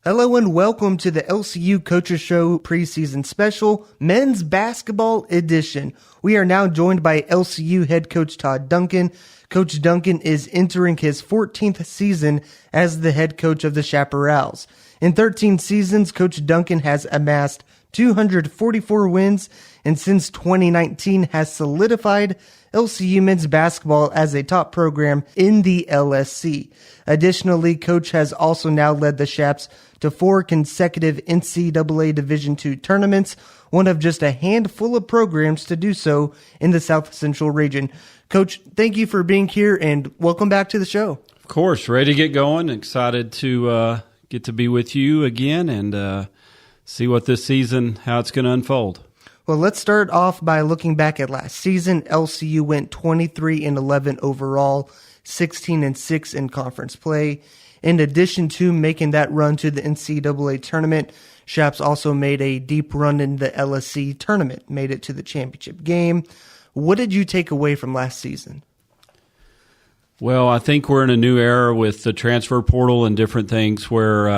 Hello and welcome to the LCU Coaches Show Preseason Special Men's Basketball Edition. We are now joined by LCU head coach Todd Duncan. Coach Duncan is entering his 14th season as the head coach of the Chaparrals. In 13 seasons, Coach Duncan has amassed 244 wins and since 2019 has solidified LCU men's basketball as a top program in the LSC. Additionally, Coach has also now led the Chaps to 4 consecutive NCAA Division II tournaments, one of just a handful of programs to do so in the South Central region. Coach, thank you for being here and welcome back to the show. Of course, ready to get going. Excited to get to be with you again and see what this season, how it's going to unfold. Well, let's start off by looking back at last season. LCU went 23-11 overall, 16-6 in conference play. In addition to making that run to the NCAA tournament, Chaps also made a deep run in the LSC tournament, made it to the championship game. What did you take away from last season? Well, I think we're in a new era with the transfer portal and different things where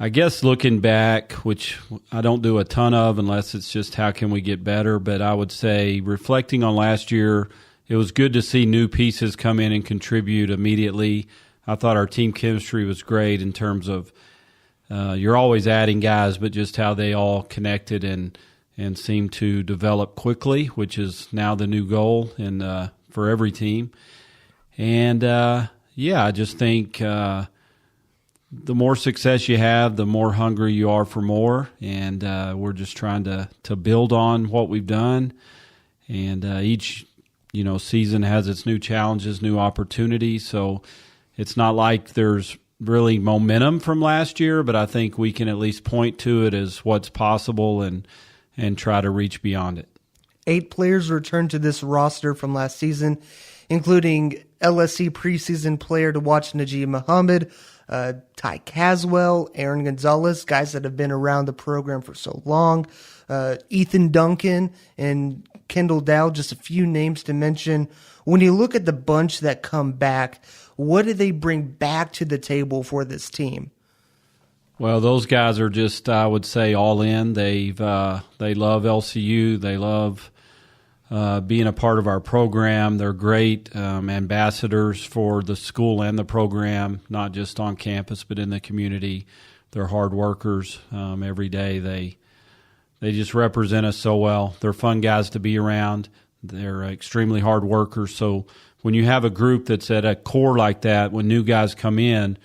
I guess looking back, which I don't do a ton of unless it's just how can we get better, but I would say reflecting on last year, it was good to see new pieces come in and contribute immediately. I thought our team chemistry was great in terms of you're always adding guys, but just how they all connected and seemed to develop quickly, which is now the new goal for every team. And, I just think the more success you have, the more hungry you are for more. And we're just trying to build on what we've done. And each season has its new challenges, new opportunities. So it's not like there's really momentum from last year, but I think we can at least point to it as what's possible and try to reach beyond it. 8 players returned to this roster from last season, including LSC preseason player to watch Najee Muhammad, Ty Caswell, Aaron Gonzalez, guys that have been around the program for so long, Ethan Duncan, and Kendall Dow, just a few names to mention. When you look at the bunch that come back, what do they bring back to the table for this team? Well, those guys are just, I would say, all in. They love LCU. They love being a part of our program. They're great ambassadors for the school and the program, not just on campus but in the community. They're hard workers. Every day they just represent us so well. They're fun guys to be around. They're extremely hard workers. So when you have a group that's at a core like that, when new guys come in,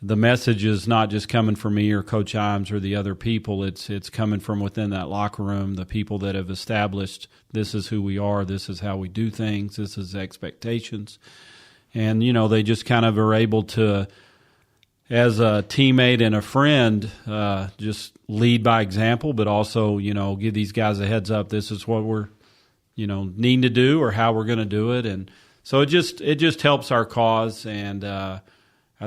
the message is not just coming from me or Coach Imes or the other people. It's coming from within that locker room, the people that have established this is who we are, this is how we do things, this is expectations. And, they just kind of are able to, as a teammate and a friend, just lead by example, but also, give these guys a heads up. This is what we're, needing to do or how we're going to do it. And so it just helps our cause, and I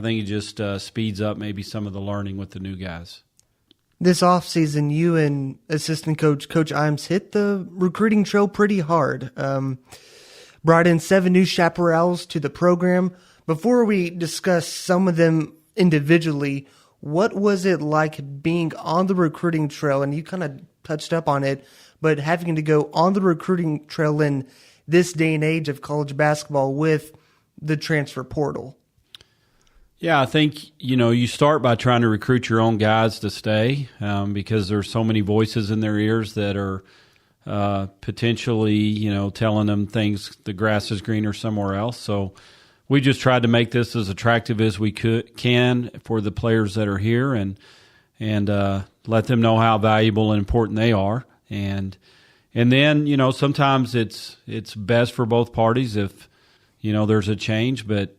think it just speeds up maybe some of the learning with the new guys. This offseason, you and assistant coach Imes hit the recruiting trail pretty hard. Brought in 7 new Chaparrals to the program. Before we discuss some of them individually, what was it like being on the recruiting trail? And you kind of touched up on it, but having to go on the recruiting trail in this day and age of college basketball with the transfer portal. Yeah, I think, you start by trying to recruit your own guys to stay because there's so many voices in their ears that are potentially, telling them things, the grass is greener somewhere else. So we just tried to make this as attractive as we can for the players that are here and let them know how valuable and important they are. And then, sometimes it's best for both parties if, there's a change, but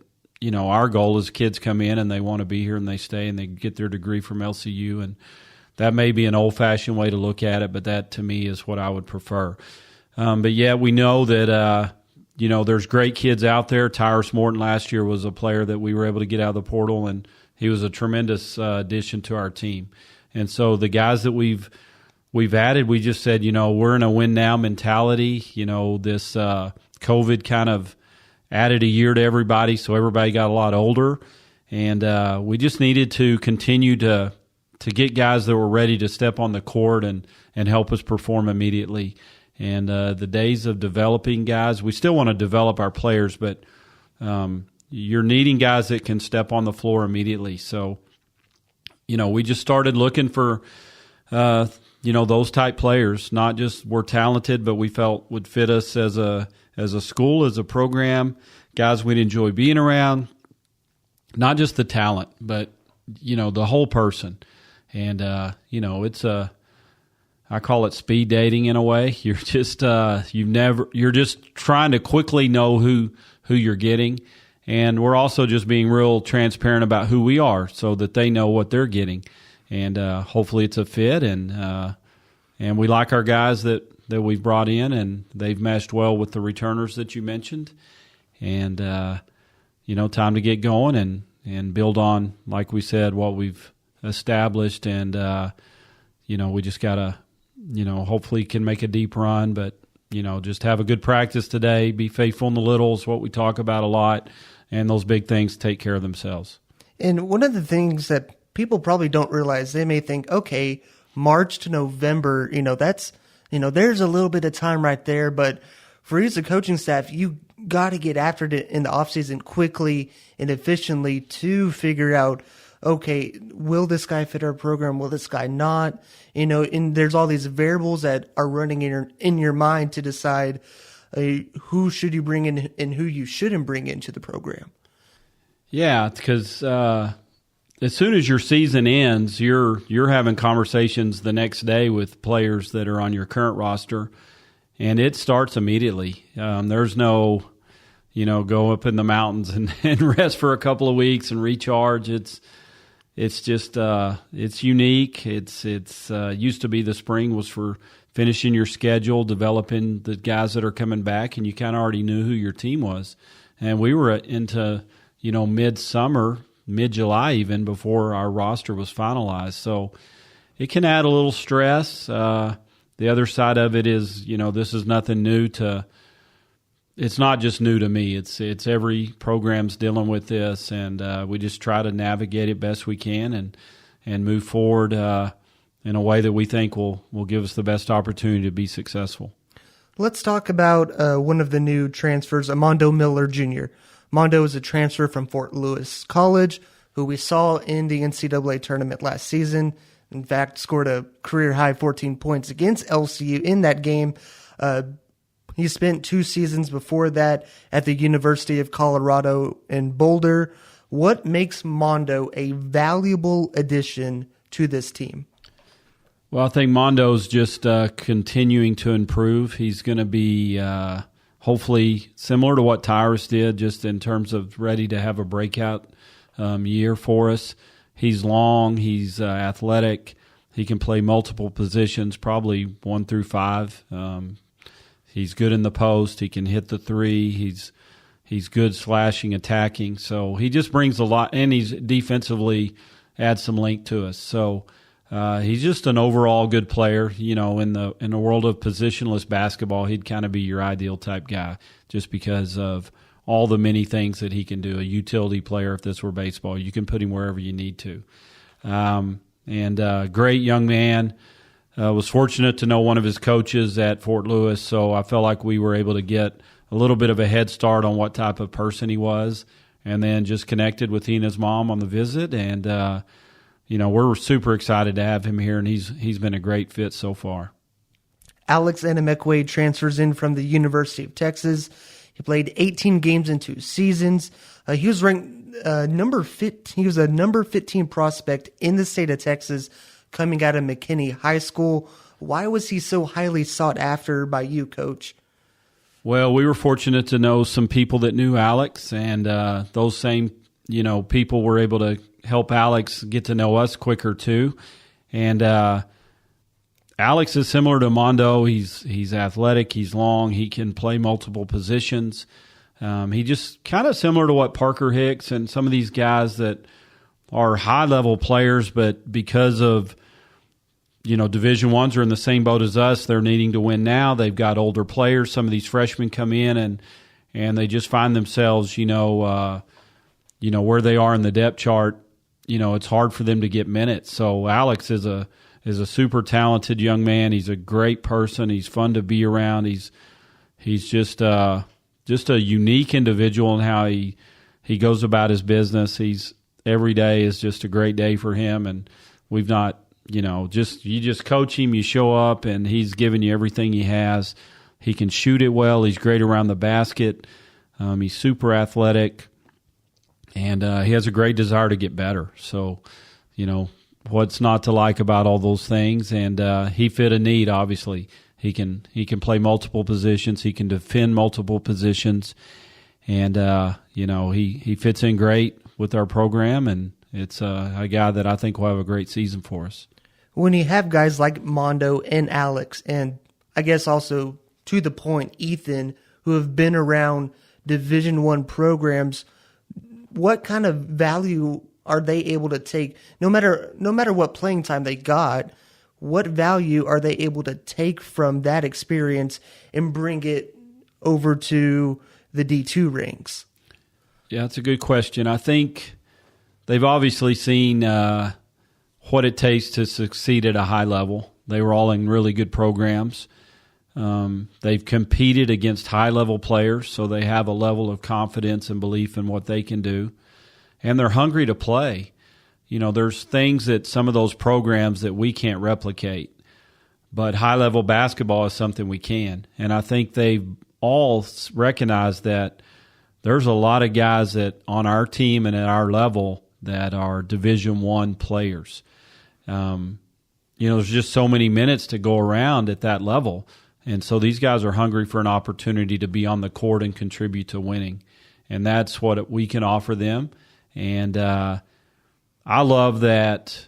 our goal is kids come in and they want to be here and they stay and they get their degree from LCU. And that may be an old-fashioned way to look at it, but that to me is what I would prefer. But yeah, we know that, there's great kids out there. Tyrus Morton last year was a player that we were able to get out of the portal, and he was a tremendous addition to our team. And so the guys that we've added, we just said, we're in a win-now mentality. This COVID kind of added a year to everybody, so everybody got a lot older. And we just needed to continue to get guys that were ready to step on the court and help us perform immediately. And the days of developing guys, we still want to develop our players, but you're needing guys that can step on the floor immediately. So, we just started looking for, those type players. Not just we're talented, but we felt would fit us as a school, as a program, guys we'd enjoy being around. Not just the talent, but the whole person. And it's I call it speed dating in a way. You're just you're just trying to quickly know who you're getting. And we're also just being real transparent about who we are so that they know what they're getting. And hopefully it's a fit. And we like our guys that we've brought in, and they've meshed well with the returners that you mentioned. And, time to get going and build on, like we said, what we've established. And, we just got to, hopefully can make a deep run. But, just have a good practice today, be faithful in the littles, what we talk about a lot. And those big things take care of themselves. And one of the things that people probably don't realize, they may think, okay, March to November, that's, there's a little bit of time right there. But for you as a coaching staff, you got to get after it in the offseason quickly and efficiently to figure out, okay, will this guy fit our program? Will this guy not? And there's all these variables that are running in your mind to decide who should you bring in and who you shouldn't bring into the program. Yeah, because as soon as your season ends, you're having conversations the next day with players that are on your current roster, and it starts immediately. There's no, go up in the mountains and rest for a couple of weeks and recharge. It's just it's unique. It's used to be the spring was for finishing your schedule, developing the guys that are coming back, and you kind of already knew who your team was. And we were into, mid-summer, mid-July even, before our roster was finalized. So it can add a little stress. The other side of it is, this is nothing new it's not just new to me. It's every program's dealing with this, and we just try to navigate it best we can and move forward in a way that we think will give us the best opportunity to be successful. Let's talk about one of the new transfers, Mondo Miller Jr. Mondo is a transfer from Fort Lewis College, who we saw in the NCAA tournament last season. In fact, scored a career-high 14 points against LCU in that game. He spent 2 seasons before that at the University of Colorado in Boulder. What makes Mondo a valuable addition to this team? Well, I think Mondo's just continuing to improve. He's going to be hopefully similar to what Tyrus did, just in terms of ready to have a breakout year for us. He's long. He's athletic. He can play multiple positions, probably 1 through 5. He's good in the post. He can hit the 3. He's good slashing, attacking. So he just brings a lot, and he's defensively adds some length to us. So he's just an overall good player. In the world of positionless basketball, he'd kind of be your ideal type guy, just because of all the many things that he can do. A utility player, if this were baseball, you can put him wherever you need to. And great young man. Was fortunate to know one of his coaches at Fort Lewis, so I felt like we were able to get a little bit of a head start on what type of person he was, and then just connected with he and his mom on the visit. And we're super excited to have him here, and he's been a great fit so far. Alex Enamekwe transfers in from the University of Texas. He played 18 games in 2 seasons. He was ranked number 15. He was a number 15 prospect in the state of Texas, coming out of McKinney High School. Why was he so highly sought after by you, Coach? Well, we were fortunate to know some people that knew Alex, and those same people were able to help Alex get to know us quicker too. And Alex is similar to Mondo. He's athletic. He's long. He can play multiple positions. He just kind of similar to what Parker Hicks and some of these guys that are high-level players, but because of, Division I's are in the same boat as us. They're needing to win now. They've got older players. Some of these freshmen come in and they just find themselves, where they are in the depth chart, it's hard for them to get minutes. So Alex is a super talented young man. He's a great person. He's fun to be around. He's just a unique individual in how he goes about his business. Every day is just a great day for him, and we've not, you just coach him, you show up, and he's giving you everything he has. He can shoot it well. He's great around the basket. He's super athletic, and he has a great desire to get better. So, what's not to like about all those things? And he fit a need, obviously. He can play multiple positions. He can defend multiple positions. And, he fits in great with our program, and it's a guy that I think will have a great season for us. When you have guys like Mondo and Alex, and I guess also to the point, Ethan, who have been around Division I programs, what kind of value are they able to take? No matter what playing time they got, what value are they able to take from that experience and bring it over to the D2 ranks? Yeah, that's a good question. I think they've obviously seen what it takes to succeed at a high level. They were all in really good programs. They've competed against high-level players, so they have a level of confidence and belief in what they can do. And they're hungry to play. There's things that some of those programs that we can't replicate, but high-level basketball is something we can. And I think they've all recognized that there's a lot of guys that on our team and at our level that are Division I players. There's just so many minutes to go around at that level. And so these guys are hungry for an opportunity to be on the court and contribute to winning. And that's what we can offer them. And I love that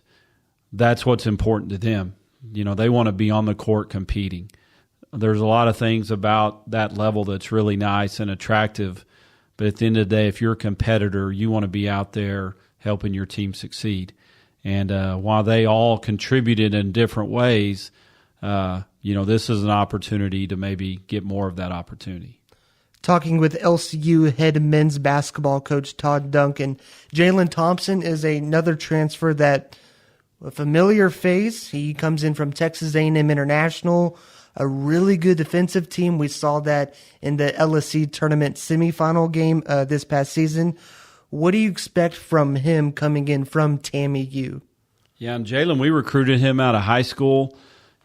that's what's important to them. They want to be on the court competing. There's a lot of things about that level that's really nice and attractive. But at the end of the day, if you're a competitor, you want to be out there helping your team succeed. And while they all contributed in different ways, this is an opportunity to maybe get more of that opportunity. Talking with LCU head men's basketball coach Todd Duncan, Jalen Thompson is another transfer that a familiar face. He comes in from Texas A&M International, a really good defensive team. We saw that in the LSC tournament semifinal game this past season. What do you expect from him coming in from Tammy U? Yeah, and Jalen, we recruited him out of high school,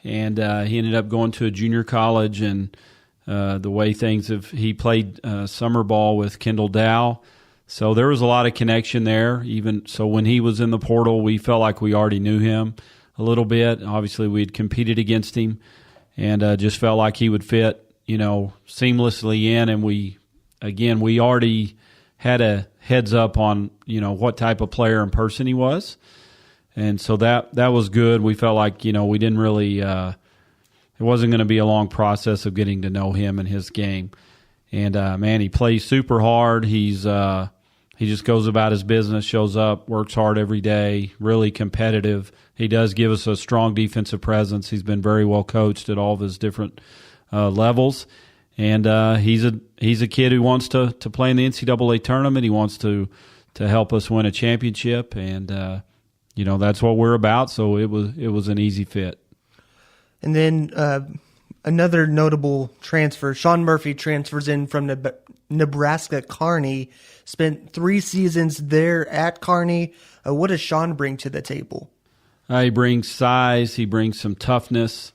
and he ended up going to a junior college, and the way he played summer ball with Kendall Dow. So there was a lot of connection there. Even so, when he was in the portal, we felt like we already knew him a little bit. Obviously, we had competed against him, and just felt like he would fit, seamlessly in. And we already had a heads up on, what type of player and person he was. And so that was good. We felt like, we didn't really, it wasn't going to be a long process of getting to know him and his game. And, man, he plays super hard. He just goes about his business, shows up, works hard every day, really competitive. He does give us a strong defensive presence. He's been very well coached at all of his different levels. And he's a kid who wants to play in the NCAA tournament. He wants to help us win a championship, and that's what we're about. So it was an easy fit. And then another notable transfer, Sean Murphy transfers in from Nebraska Kearney. Spent 3 seasons there at Kearney. What does Sean bring to the table? He brings size. He brings some toughness.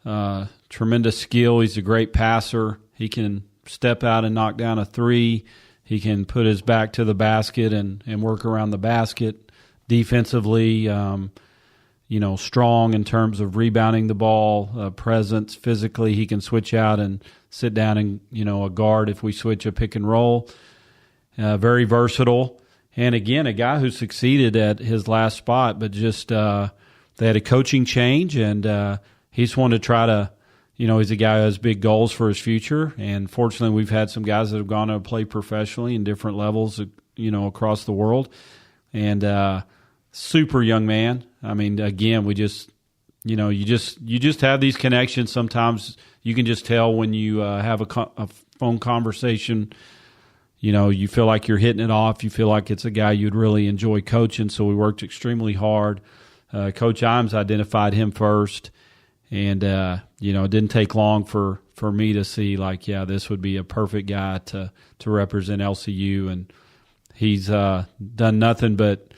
Tremendous skill. He's a great passer. He can step out and knock down a three. He can put his back to the basket and work around the basket. Defensively, strong in terms of rebounding the ball, presence. Physically, he can switch out and sit down and, a guard if we switch a pick and roll. Very versatile. And again, a guy who succeeded at his last spot, but just they had a coaching change, and he just wanted to try to, he's a guy who has big goals for his future. And fortunately, we've had some guys that have gone to play professionally in different levels, across the world. And super young man. I mean, again, we just, you just have these connections. Sometimes you can just tell when you have a phone conversation, you feel like you're hitting it off. You feel like it's a guy you'd really enjoy coaching. So we worked extremely hard. Coach Imes identified him first, and it didn't take long for me to see this would be a perfect guy to represent LCU, and he's done nothing but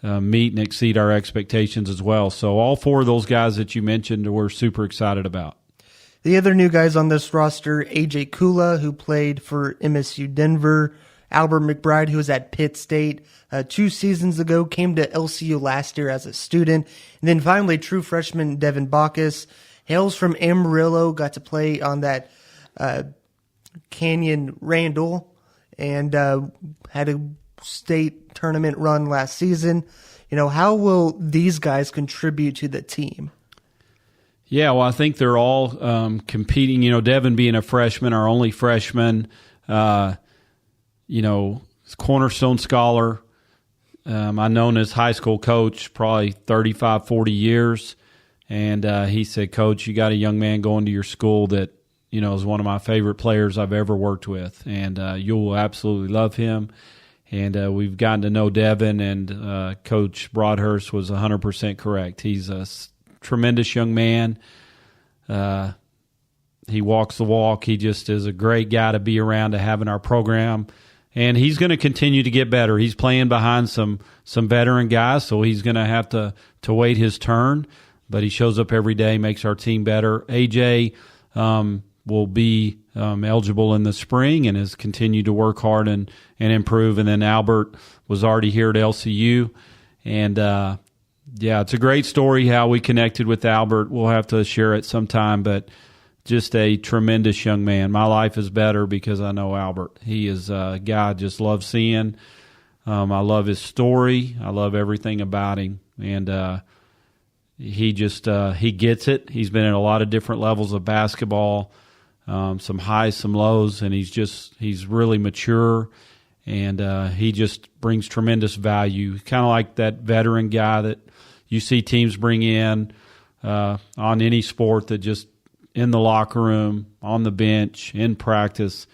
meet and exceed our expectations as well. So all four of those guys that you mentioned we're super excited about. The other new guys on this roster, AJ Kula, who played for MSU Denver, Albert McBride, who was at Pitt State 2 seasons ago, came to LCU last year as a student. And then finally, true freshman Devin Bacchus, hails from Amarillo, got to play on that Canyon Randall, and had a state tournament run last season. How will these guys contribute to the team? Yeah, well, I think they're all competing. Devin being a freshman, our only freshman, cornerstone scholar. I've known his high school coach probably 35, 40 years. And he said, Coach, you got a young man going to your school that, is one of my favorite players I've ever worked with. And you'll absolutely love him. And we've gotten to know Devin, and Coach Broadhurst was 100% correct. He's a tremendous young man. He walks the walk. He just is a great guy to be around, to have in our program. And he's going to continue to get better. He's playing behind some veteran guys, so he's going to have to wait his turn. But he shows up every day, makes our team better. AJ will be eligible in the spring and has continued to work hard and improve. And then Albert was already here at LCU. And, it's a great story how we connected with Albert. We'll have to share it sometime, but just a tremendous young man. My life is better because I know Albert. He is a guy I just love seeing. I love his story. I love everything about him. And he gets it. He's been at a lot of different levels of basketball, some highs, some lows, and he's really mature, and he just brings tremendous value. Kind of like that veteran guy that you see teams bring in on any sport, that just in the locker room, on the bench, in practice,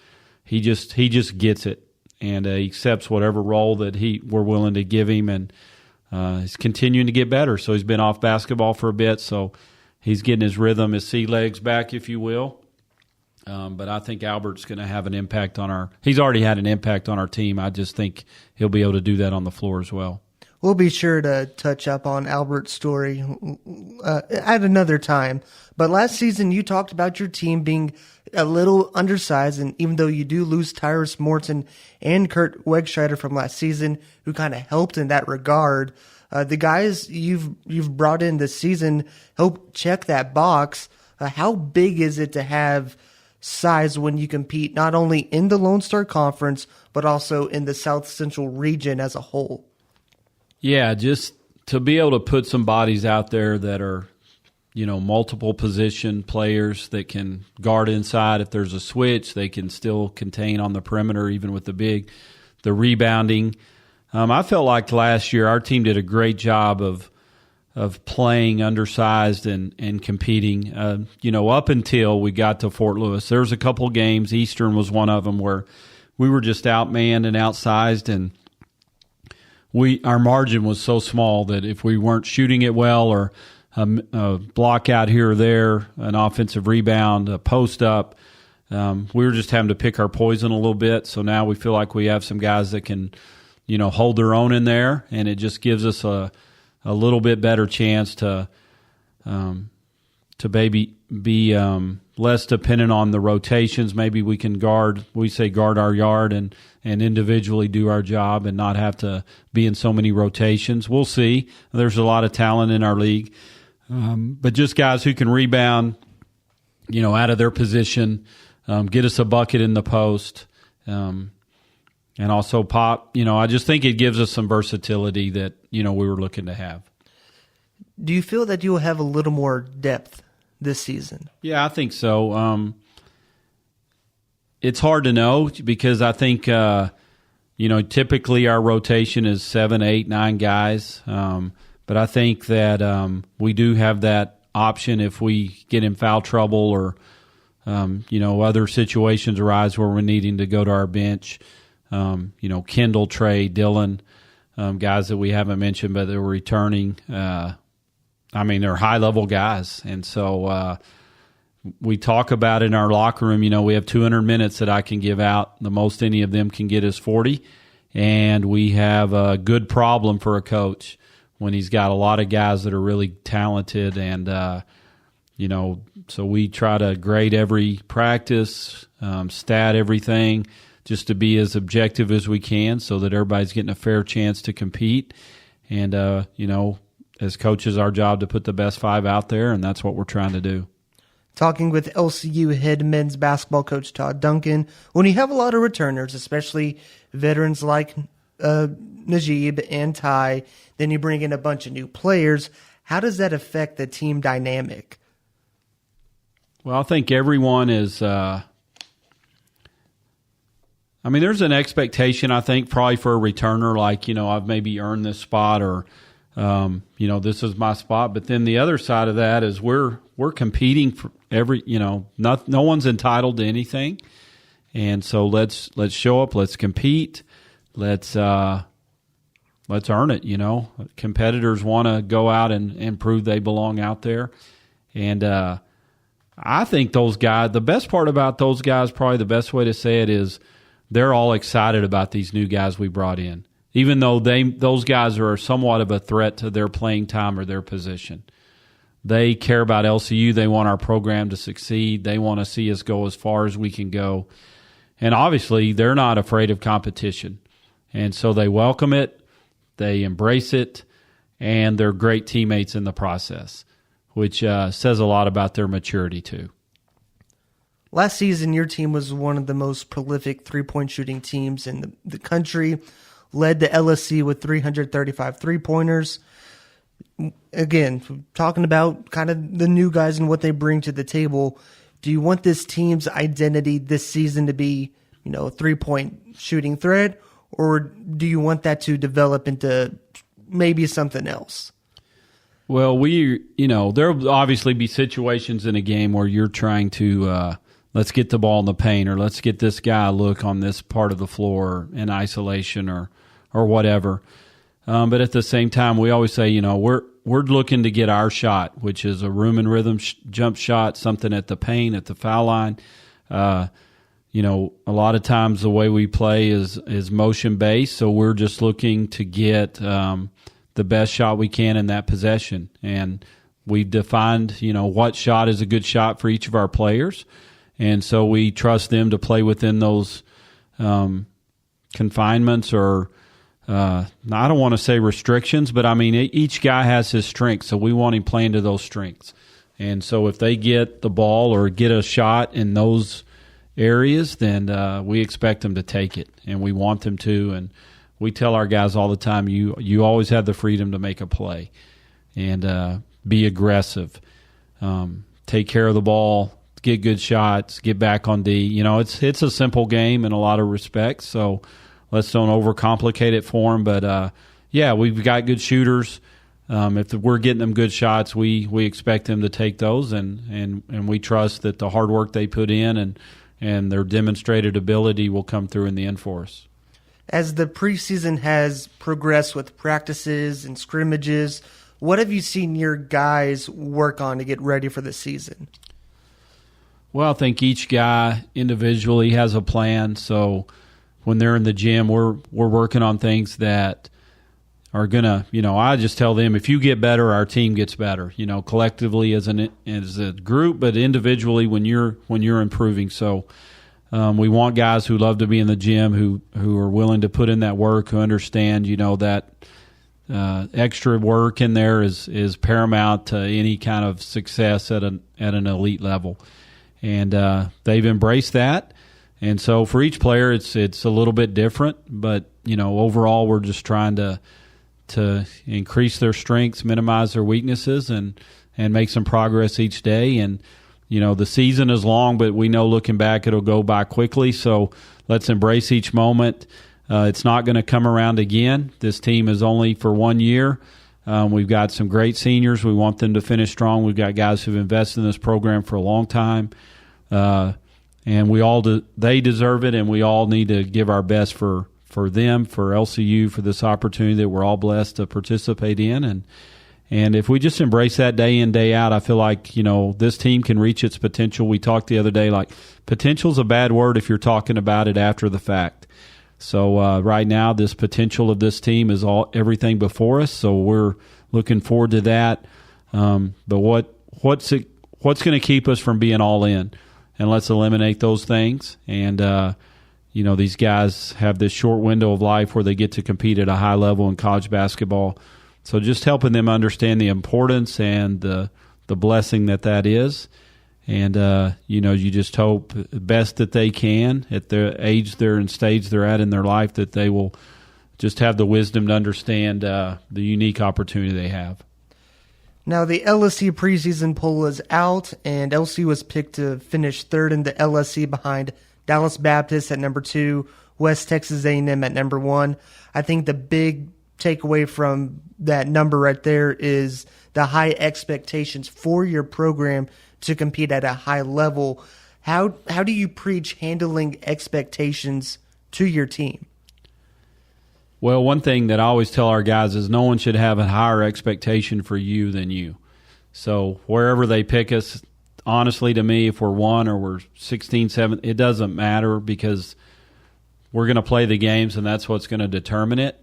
he just gets it, and he accepts whatever role that we're willing to give him, and he's continuing to get better. So he's been off basketball for a bit, so he's getting his rhythm, his sea legs back, if you will. But I think Albert's going to have an impact he's already had an impact on our team. I just think he'll be able to do that on the floor as well. We'll be sure to touch up on Albert's story at another time. But last season, you talked about your team being a little undersized, and even though you do lose Tyrus Morton and Kurt Wegscheider from last season, who kind of helped in that regard, the guys you've brought in this season help check that box. How big is it to have size when you compete not only in the Lone Star Conference but also in the South Central region as a whole? Yeah, just to be able to put some bodies out there that are, multiple position players that can guard inside. If there's a switch, they can still contain on the perimeter, even with the rebounding. I felt like last year our team did a great job of playing undersized and competing. Up until we got to Fort Lewis, there was a couple games. Eastern was one of them where we were just outmanned and outsized, and our margin was so small that if we weren't shooting it well, or a block out here or there, an offensive rebound, a post up, we were just having to pick our poison a little bit. So now we feel like we have some guys that can, hold their own in there, and it just gives us a little bit better chance to maybe be less dependent on the rotations. Maybe we can guard our yard and individually do our job and not have to be in so many rotations. We'll see. There's a lot of talent in our league. But just guys who can rebound, out of their position, get us a bucket in the post, and also pop. I just think it gives us some versatility that, we were looking to have. Do you feel that you will have a little more depth this season? Yeah, I think so. It's hard to know because I think, typically our rotation is 7, 8, 9 guys. But I think that we do have that option if we get in foul trouble or, other situations arise where we're needing to go to our bench. Kendall, Trey, Dylan, guys that we haven't mentioned but they're returning. They're high-level guys. And so we talk about in our locker room, we have 200 minutes that I can give out. The most any of them can get is 40. And we have a good problem for a coach when he's got a lot of guys that are really talented. And, so we try to grade every practice, stat everything, just to be as objective as we can so that everybody's getting a fair chance to compete. And, as coaches, our job to put the best 5 out there, and that's what we're trying to do. Talking with LCU head men's basketball coach Todd Duncan, when you have a lot of returners, especially veterans like Najib and Ty, then you bring in a bunch of new players, how does that affect the team dynamic? Well, I think everyone is there's an expectation, I think, probably for a returner, like, I've maybe earned this spot or, this is my spot. But then the other side of that is we're competing for every, no one's entitled to anything. And so let's show up, let's compete, let's earn it, Competitors want to go out and prove they belong out there. And I think those guys, the best part about those guys, probably the best way to say it is they're all excited about these new guys we brought in, even though those guys are somewhat of a threat to their playing time or their position. They care about LCU. They want our program to succeed. They want to see us go as far as we can go. And obviously, they're not afraid of competition. And so they welcome it, they embrace it, and they're great teammates in the process, which says a lot about their maturity too. Last season, your team was one of the most prolific three-point shooting teams in the country, led the LSC with 335 three-pointers. Again, talking about kind of the new guys and what they bring to the table, do you want this team's identity this season to be, a three-point shooting threat, or do you want that to develop into maybe something else? Well, there'll obviously be situations in a game where you're trying to let's get the ball in the paint, or let's get this guy a look on this part of the floor in isolation or whatever. But at the same time, we always say, we're looking to get our shot, which is a room and rhythm jump shot, something at the paint, at the foul line. A lot of times the way we play is motion based, so we're just looking to get the best shot we can in that possession. And we've defined, what shot is a good shot for each of our players. And so we trust them to play within those confinements or I don't want to say restrictions, but each guy has his strengths, so we want him playing to those strengths. And so if they get the ball or get a shot in those areas, then we expect them to take it, and we want them to. And we tell our guys all the time, you always have the freedom to make a play and be aggressive, take care of the ball, get good shots, get back on D. It's a simple game in a lot of respects, so let's don't overcomplicate it for them. But, we've got good shooters. If we're getting them good shots, we expect them to take those, and we trust that the hard work they put in and their demonstrated ability will come through in the end for us. As the preseason has progressed with practices and scrimmages, what have you seen your guys work on to get ready for the season? Well, I think each guy individually has a plan. So when they're in the gym, we're working on things that are gonna, I just tell them, if you get better, our team gets better. Collectively as a group, but individually when you're improving. So we want guys who love to be in the gym, who are willing to put in that work, who understand, that extra work in there is paramount to any kind of success at an elite level. And they've embraced that. And so for each player, it's a little bit different. But, overall, we're just trying to increase their strengths, minimize their weaknesses, and make some progress each day. And, the season is long, but we know looking back it'll go by quickly. So let's embrace each moment. It's not going to come around again. This team is only for 1 year. We've got some great seniors. We want them to finish strong. We've got guys who've invested in this program for a long time. and they deserve it, and we all need to give our best for them, for LCU, for this opportunity that we're all blessed to participate in. And if we just embrace that day in, day out, I feel like, this team can reach its potential. We talked the other day, like, potential's a bad word if you're talking about it after the fact. So right now, this potential of this team is everything before us. So we're looking forward to that. But what's going to keep us from being all in? And let's eliminate those things. And these guys have this short window of life where they get to compete at a high level in college basketball. So just helping them understand the importance and the blessing that is. And, you just hope best that they can at the age and stage they're at in their life, that they will just have the wisdom to understand the unique opportunity they have. Now, the LSU preseason poll is out, and LSU was picked to finish third in the LSC behind Dallas Baptist at number 2, West Texas A&M at number 1. I think the big takeaway from that number right there is the high expectations for your program to compete at a high level. How do you preach handling expectations to your team? Well, one thing that I always tell our guys is no one should have a higher expectation for you than you. So wherever they pick us, honestly, to me, if we're 1 or we're 16, 7, it doesn't matter, because we're going to play the games, and that's what's going to determine it.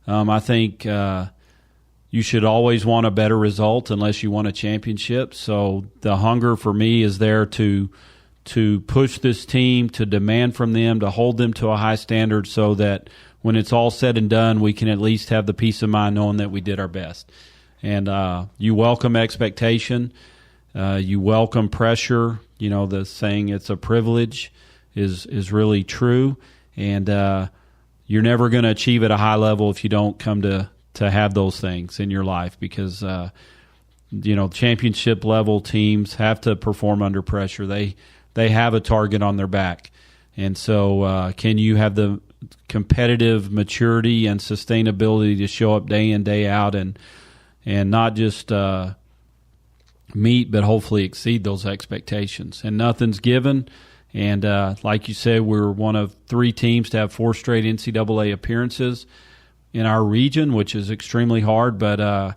I think you should always want a better result unless you want a championship. So the hunger for me is there to push this team, to demand from them, to hold them to a high standard, so that when it's all said and done, we can at least have the peace of mind knowing that we did our best. And you welcome expectation. You welcome pressure. The saying, it's a privilege, is really true. And you're never going to achieve at a high level if you don't come to have those things in your life, because championship level teams have to perform under pressure. They have a target on their back. And so can you have the competitive maturity and sustainability to show up day in, day out, and not just meet, but hopefully exceed those expectations. And nothing's given. And like you said, we're one of 3 teams to have 4 straight NCAA appearances in our region, which is extremely hard, but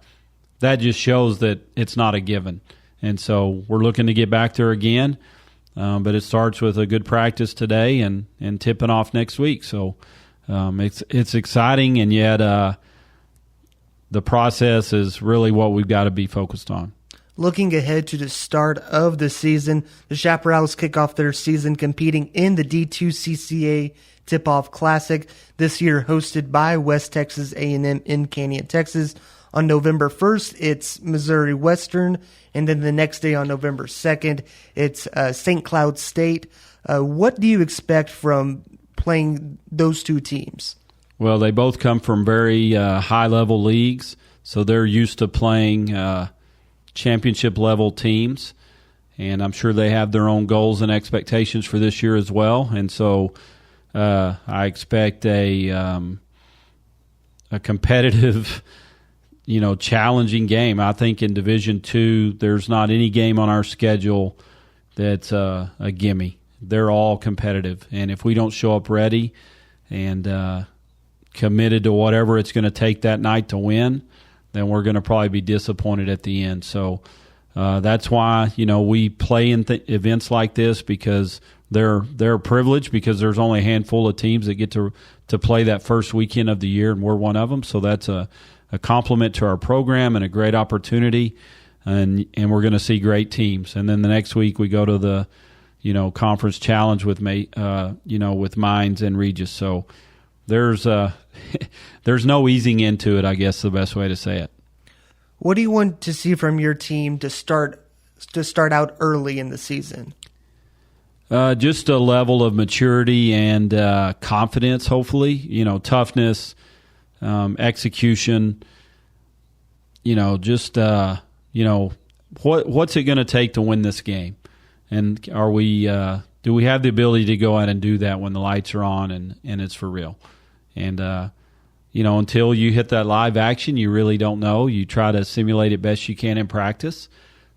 that just shows that it's not a given. And so we're looking to get back there again, but it starts with a good practice today and tipping off next week. So it's exciting, and yet the process is really what we've got to be focused on. Looking ahead to the start of the season, the Chaparrals kick off their season competing in the D2 CCA Tip-Off Classic, this year hosted by West Texas A&M in Canyon, Texas. On November 1st, it's Missouri Western, and then the next day on November 2nd, it's St. Cloud State. What do you expect from playing those 2 teams? Well, they both come from very high-level leagues, so they're used to playing championship-level teams, and I'm sure they have their own goals and expectations for this year as well. And so I expect a competitive, challenging game. I think in Division II, there's not any game on our schedule that's a gimme. They're all competitive, and if we don't show up ready and committed to whatever it's going to take that night to win, then we're going to probably be disappointed at the end. So that's why we play in events like this, because they're privileged, because there's only a handful of teams that get to play that first weekend of the year, and we're one of them. So that's a compliment to our program and a great opportunity, and we're going to see great teams. And then the next week we go to the conference challenge with with Mines and Regis. So there's no easing into it, I guess, the best way to say it. What do you want to see from your team to start out early in the season? Just a level of maturity and confidence, hopefully. Toughness, execution. What's it going to take to win this game? And do we have the ability to go out and do that when the lights are on and it's for real? And until you hit that live action, you really don't know. You try to simulate it best you can in practice.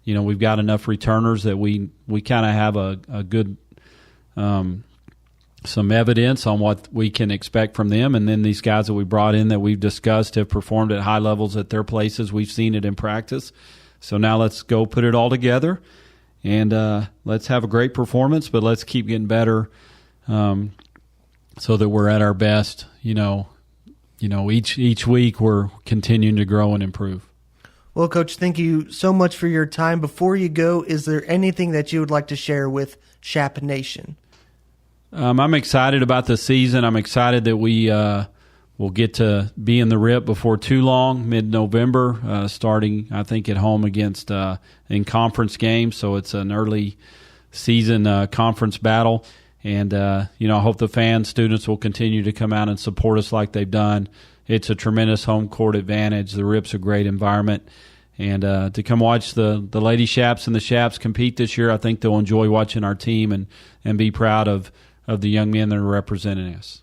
We've got enough returners that we kind of have a good some evidence on what we can expect from them. And then these guys that we brought in that we've discussed have performed at high levels at their places. We've seen it in practice. So now let's go put it all together and let's have a great performance, but let's keep getting better so that we're at our best. Each week we're continuing to grow and improve. Well, Coach, thank you so much for your time. Before you go, is there anything that you would like to share with Chap Nation? I'm excited about the season. I'm excited that we will get to be in the RIP before too long, mid-November, starting, I think, at home against in conference games. So it's an early season conference battle. And, I hope the fans, students will continue to come out and support us like they've done. It's a tremendous home court advantage. The RIP's a great environment. And to come watch the Lady Chaps and the Chaps compete this year, I think they'll enjoy watching our team and be proud of the young men that are representing us.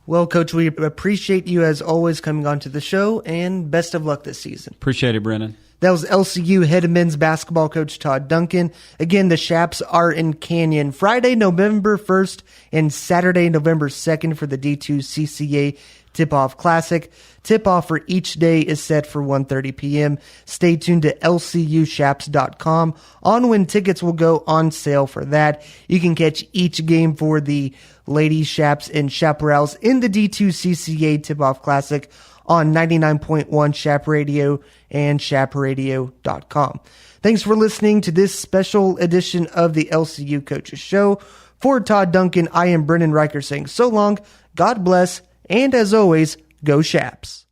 Well, Coach, we appreciate you as always coming on to the show, and best of luck this season. Appreciate it, Brennan. That was LCU head men's basketball coach Todd Duncan. Again, the Chaps are in Canyon Friday, November 1st and Saturday, November 2nd for the D2 CCA Tip-Off Classic. Tip-off for each day is set for 1:30 p.m. Stay tuned to LCUchaps.com on when tickets will go on sale for that. You can catch each game for the Lady Chaps and Chaparrals in the D2 CCA Tip-Off Classic on 99.1 Chap Radio and chapradio.com. Thanks for listening to this special edition of the LCU Coaches Show. For Todd Duncan, I am Brennan Riker saying so long, God bless, and as always, go Chaps.